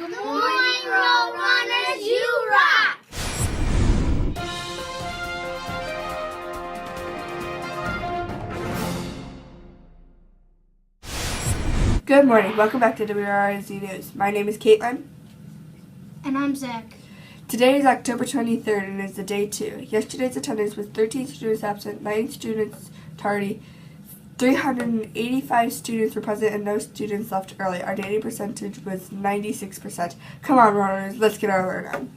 Good morning, Roadrunners, you rock! Good morning. Welcome back to WRAZ News. My name is Caitlin. And I'm Zach. Today is October 23rd and is the day 2. Yesterday's attendance was 13 students absent, 9 students tardy, 385 students were present, and no students left early. Our daily percentage was 96%. Come on, runners, let's get our learn on.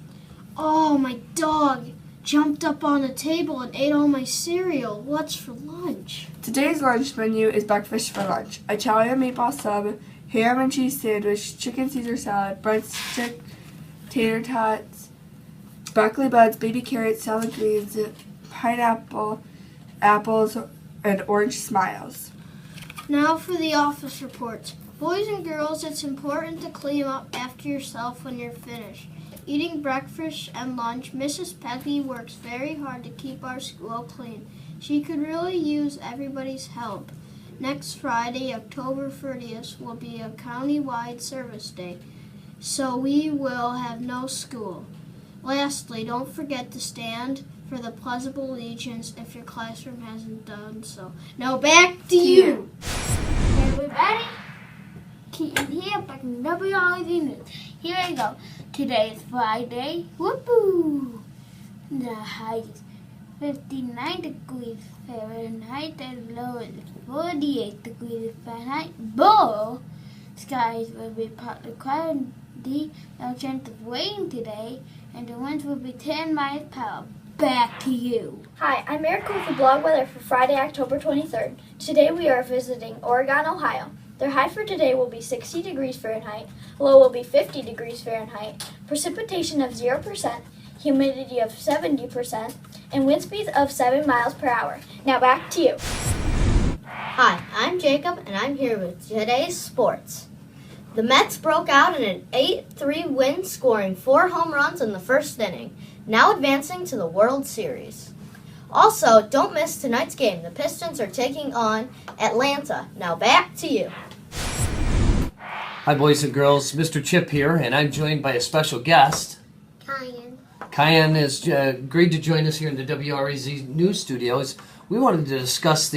Oh, my dog jumped up on the table and ate all my cereal. What's for lunch? Today's lunch menu is breakfast for lunch. Italian meatball sub, ham and cheese sandwich, chicken Caesar salad, breadstick, tater tots, broccoli buds, baby carrots, salad greens, pineapple, apples, and orange smiles. Now for the office reports. Boys and girls, it's important to clean up after yourself when you're finished. Eating breakfast and lunch, Mrs. Peggy works very hard to keep our school clean. She could really use everybody's help. Next Friday, October 30th, will be a county-wide service day, so we will have no school. Lastly, don't forget to stand for the Pledge of Allegiance if your classroom hasn't done so. Now back to you. Hey everybody, Keaton here back in WRAZ News. Here we go. Today is Friday. Whoopoo! The high is 59 degrees Fahrenheit and low is 48 degrees Fahrenheit. Bull! Skies will be partly cloudy, no chance of rain today, and the winds will be 10 miles per hour. Back to you. Hi, I'm Erica with the blog weather for Friday, October 23rd. Today we are visiting Oregon, Ohio. Their high for today will be 60 degrees Fahrenheit, low will be 50 degrees Fahrenheit, precipitation of 0%, humidity of 70%, and wind speeds of 7 miles per hour. Now back to you. Hi, I'm Jacob, and I'm here with today's sports. The Mets broke out in an 8-3 win, scoring 4 home runs in the first inning, now advancing to the World Series. Also, don't miss tonight's game. The Pistons are taking on Atlanta. Now back to you. Hi, boys and girls. Mr. Chip here, and I'm joined by a special guest. Kyan has agreed to join us here in the WRAZ News Studios. We wanted to discuss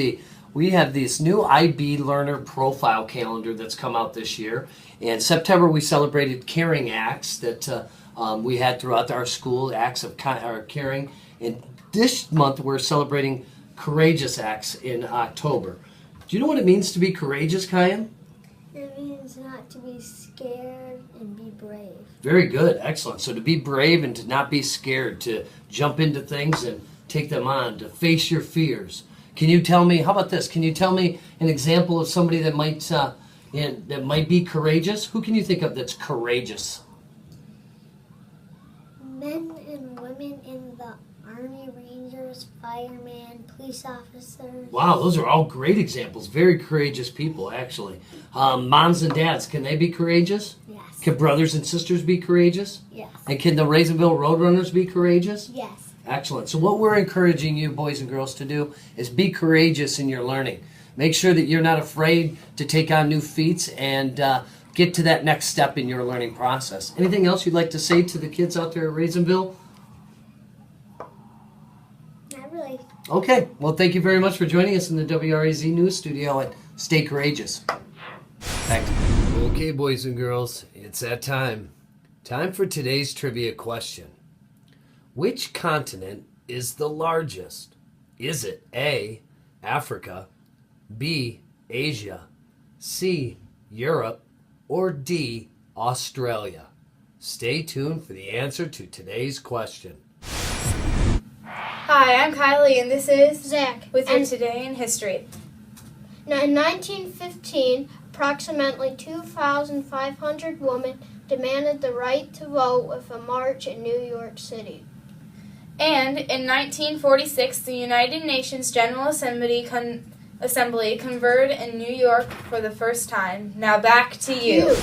we have this new IB Learner Profile Calendar that's come out this year. In September, we celebrated caring acts that we had throughout our school, acts of caring. And this month, we're celebrating courageous acts in October. Do you know what it means to be courageous, Kyan? It means not to be scared and be brave. Very good. Excellent. So to be brave and to not be scared, to jump into things and take them on, to face your fears. Can you tell me, how about this? Can you tell me an example of somebody that might be courageous? Who can you think of that's courageous? Men and women in the Army, Rangers, firemen, police officers. Wow, those are all great examples. Very courageous people, actually. Moms and dads, can they be courageous? Yes. Can brothers and sisters be courageous? Yes. And can the Raisinville Roadrunners be courageous? Yes. Excellent. So what we're encouraging you, boys and girls, to do is be courageous in your learning. Make sure that you're not afraid to take on new feats and get to that next step in your learning process. Anything else you'd like to say to the kids out there at Raisinville? Not really. Okay. Well, thank you very much for joining us in the WRAZ News Studio, and stay courageous. Thanks. Okay, boys and girls, it's that time. Time for today's trivia question. Which continent is the largest? Is it A, Africa, B, Asia, C, Europe, or D, Australia? Stay tuned for the answer to today's question. Hi, I'm Kylie, and this is Zach. with your Today in History. Now, in 1915, approximately 2,500 women demanded the right to vote with a march in New York City. And in 1946, the United Nations General Assembly convened in New York for the first time. Now back to you.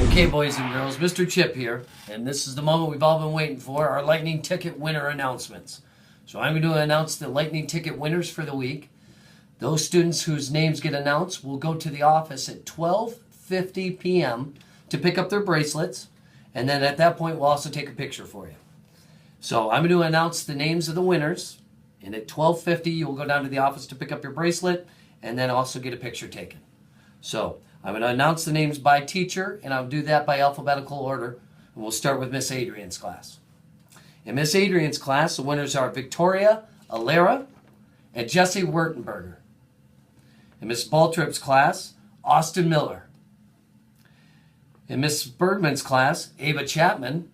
Okay, boys and girls, Mr. Chip here, and this is the moment we've all been waiting for, our Lightning Ticket winner announcements. So I'm going to announce the Lightning Ticket winners for the week. Those students whose names get announced will go to the office at 12:50 p.m. to pick up their bracelets. And then at that point, we'll also take a picture for you. So I'm going to announce the names of the winners. And at 12:50, you will go down to the office to pick up your bracelet and then also get a picture taken. So I'm going to announce the names by teacher, and I'll do that by alphabetical order. And we'll start with Miss Adrian's class. In Miss Adrian's class, the winners are Victoria Alera and Jesse Wurtenberger. In Miss Baltrip's class, Austin Miller. In Miss Bergman's class, Ava Chapman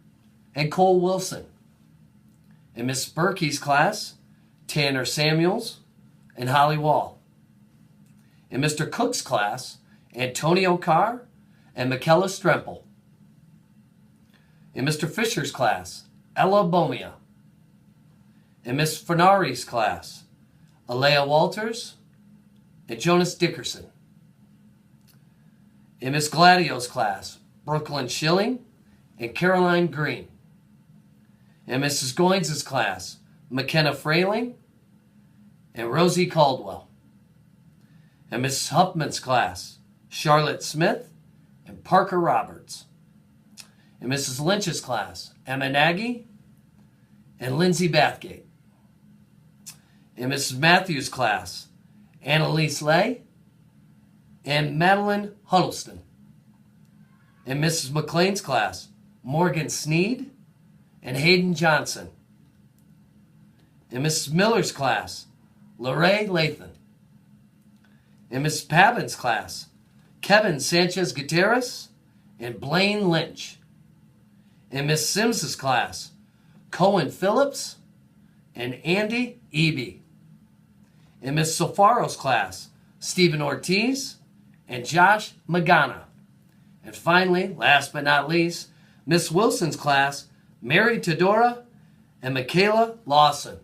and Cole Wilson. In Miss Berkey's class, Tanner Samuels and Holly Wall. In Mr. Cook's class, Antonio Carr and Michaela Strempel. In Mr. Fisher's class, Ella Bomia. In Miss Fernari's class, Alea Walters and Jonas Dickerson. In Miss Gladio's class, Brooklyn Schilling and Caroline Green. In Mrs. Goins' class, McKenna Frayling and Rosie Caldwell. In Mrs. Huffman's class, Charlotte Smith and Parker Roberts. In Mrs. Lynch's class, Emma Nagy and Lindsay Bathgate. In Mrs. Matthews' class, Annalise Lay and Madeline Huddleston. In Mrs. McLean's class, Morgan Sneed and Hayden Johnson. In Mrs. Miller's class, Lorraine Lathan. In Mrs. Pavin's class, Kevin Sanchez Gutierrez and Blaine Lynch. In Miss Sims's class, Cohen Phillips and Andy Eby. In Miss Sofaro's class, Stephen Ortiz and Josh Magana. And finally, last but not least, Miss Wilson's class, Mary Tedora and Michaela Lawson.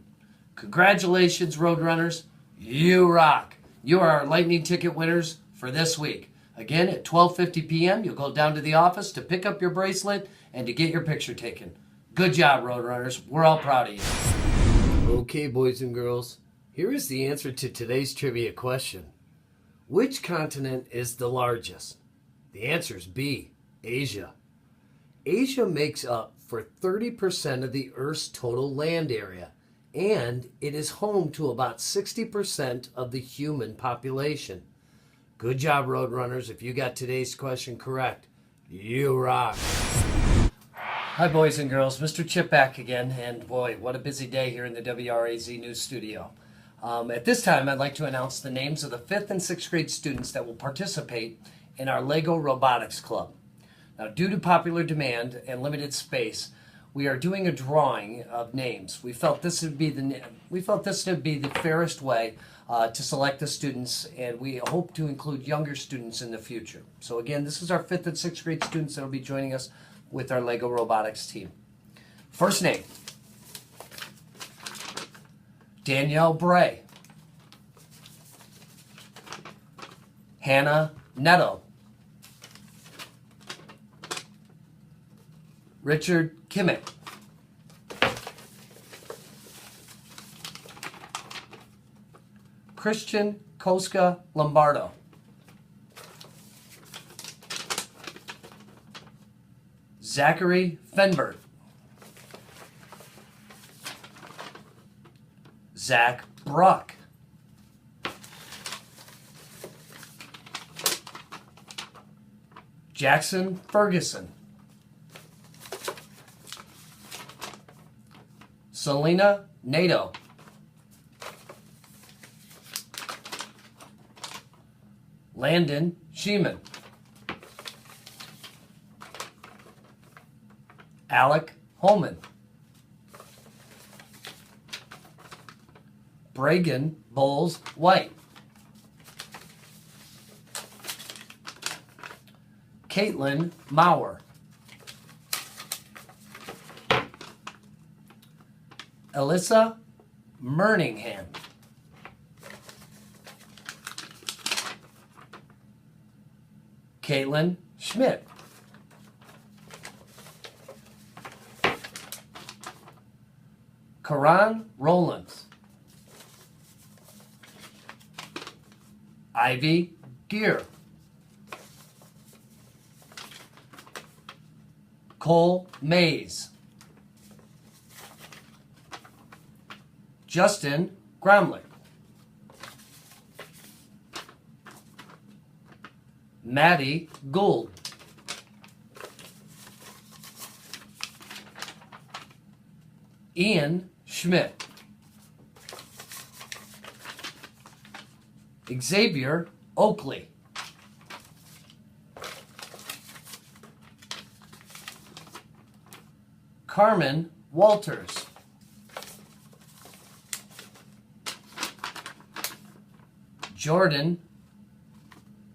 Congratulations, Roadrunners. You rock. You are our Lightning Ticket winners for this week. Again, at 12:50 p.m., you'll go down to the office to pick up your bracelet and to get your picture taken. Good job, Roadrunners. We're all proud of you. Okay, boys and girls, here is the answer to today's trivia question. Which continent is the largest? The answer is B, Asia. Asia makes up for 30% of the Earth's total land area, and it is home to about 60% of the human population. Good job, Roadrunners. If you got today's question correct, you rock. Hi, boys and girls. Mr. Chip back again, and boy, what a busy day here in the WRAZ News Studio. At this time, I'd like to announce the names of the 5th and 6th grade students that will participate in our Lego Robotics Club. Now, due to popular demand and limited space, we are doing a drawing of names. We felt this would be the fairest way to select the students, and we hope to include younger students in the future. So again, this is our 5th and 6th grade students that will be joining us with our Lego Robotics team. First name, Danielle Bray. Hannah Netto. Richard Kimmick. Christian Koska Lombardo. Zachary Fenberg. Zach Bruck. Jackson Ferguson. Selena Nato. Landon Sheeman. Alec Holman. Bragan Bowles White. Caitlin Maurer. Alyssa Merningham. Caitlin Schmidt. Karan Rollins. Ivy Gear. Cole Mays. Justin Gromlich. Maddie Gould. Ian Schmidt. Xavier Oakley. Carmen Walters. Jordan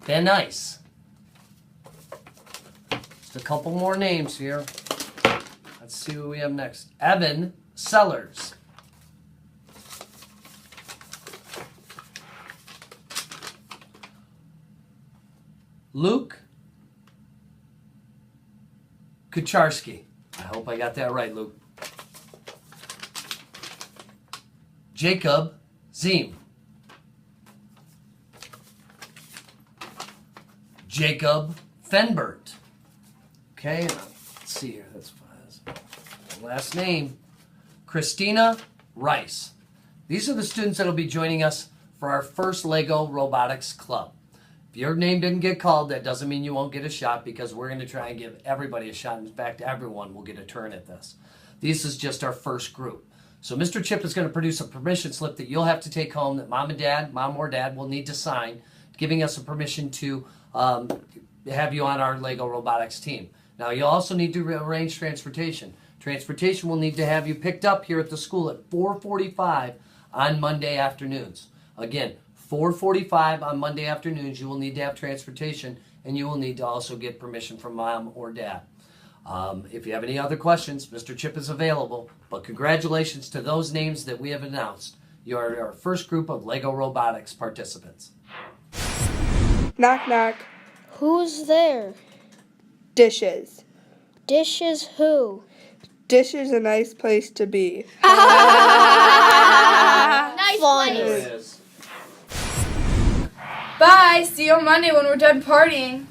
Van Ice. Just a couple more names here. Let's see who we have next. Evan Sellers. Luke Kucharski. I hope I got that right, Luke. Jacob Ziem. Jacob Fenbert. Okay, let's see here. That's last name. Christina Rice. These are the students that will be joining us for our first Lego Robotics Club. If your name didn't get called, that doesn't mean you won't get a shot, because we're going to try and give everybody a shot. In fact, everyone will get a turn at this. This is just our first group. So Mr. Chip is going to produce a permission slip that you'll have to take home that mom or dad will need to sign, giving us a permission to have you on our Lego Robotics team. Now, you'll also need to arrange transportation. Transportation will need to have you picked up here at the school at 4:45 on Monday afternoons. Again, 4:45 on Monday afternoons, you will need to have transportation, and you will need to also get permission from mom or dad. If you have any other questions, Mr. Chip is available, but congratulations to those names that we have announced. You are our first group of Lego Robotics participants. Knock, knock. Who's there? Dishes. Dishes who? Dish is a nice place to be. Nice Funny. There it is. Bye. See you on Monday when we're done partying.